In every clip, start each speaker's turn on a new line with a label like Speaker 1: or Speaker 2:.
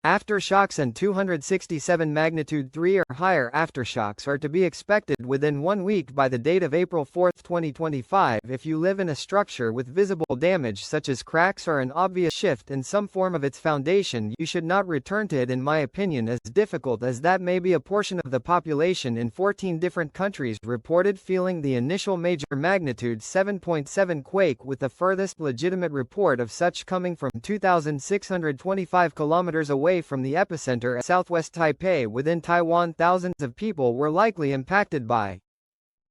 Speaker 1: Aftershocks and 267 magnitude 3 or higher aftershocks are to be expected within 1 week by the date of April 4, 2025. If you live in a structure with visible damage such as cracks or an obvious shift in some form of its foundation, you should not return to it, in my opinion, as difficult as that may be. A portion of the population in 14 different countries reported feeling the initial major magnitude 7.7 quake, with the furthest legitimate report of such coming from 2,625 kilometers away from the epicenter at southwest Taipei within Taiwan. Thousands of people were likely impacted by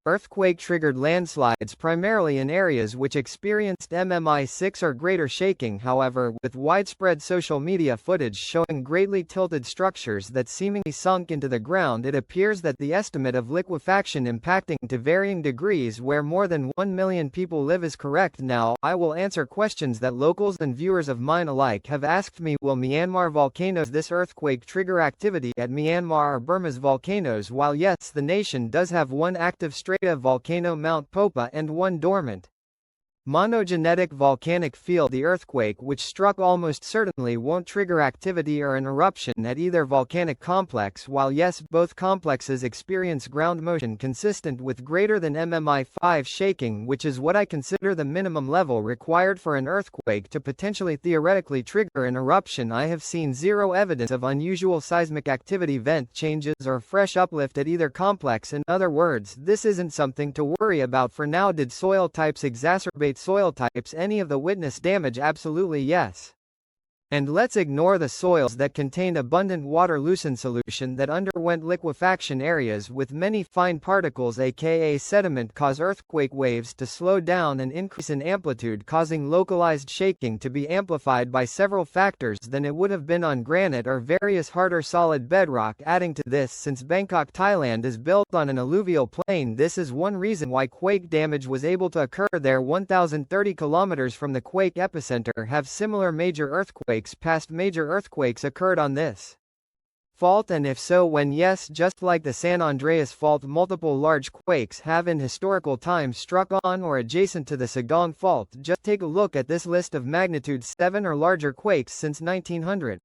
Speaker 1: earthquake-triggered landslides, primarily in areas which experienced MMI 6 or greater shaking. However, with widespread social media footage showing greatly tilted structures that seemingly sunk into the ground, it appears that the estimate of liquefaction impacting to varying degrees where more than 1 million people live is correct. Now, I will answer questions that locals and viewers of mine alike have asked me. Will Myanmar volcanoes this earthquake trigger activity at Myanmar or Burma's volcanoes? While yes, the nation does have one active volcano, Mount Popa, and one dormant monogenetic volcanic field, the earthquake which struck almost certainly won't trigger activity or an eruption at either volcanic complex. While yes, both complexes experience ground motion consistent with greater than MMI 5 shaking, which is what I consider the minimum level required for an earthquake to potentially theoretically trigger an eruption, I have seen zero evidence of unusual seismic activity, vent changes, or fresh uplift at either complex. In other words, this isn't something to worry about for now. Did soil types exacerbate soil types any of the witnessed damage? Absolutely yes. And let's ignore the soils that contained abundant water lucent solution that underwent liquefaction. Areas with many fine particles aka sediment cause earthquake waves to slow down and increase in amplitude, causing localized shaking to be amplified by several factors than it would have been on granite or various harder solid bedrock. Adding to this, since Bangkok, Thailand is built on an alluvial plain, this is one reason why quake damage was able to occur there. 1,030 kilometers from the quake epicenter have similar major earthquakes. Past major earthquakes occurred on this fault, and if so, when? Yes, just like the San Andreas Fault, multiple large quakes have in historical times struck on or adjacent to the Sagong Fault. Just take a look at this list of magnitude 7 or larger quakes since 1900.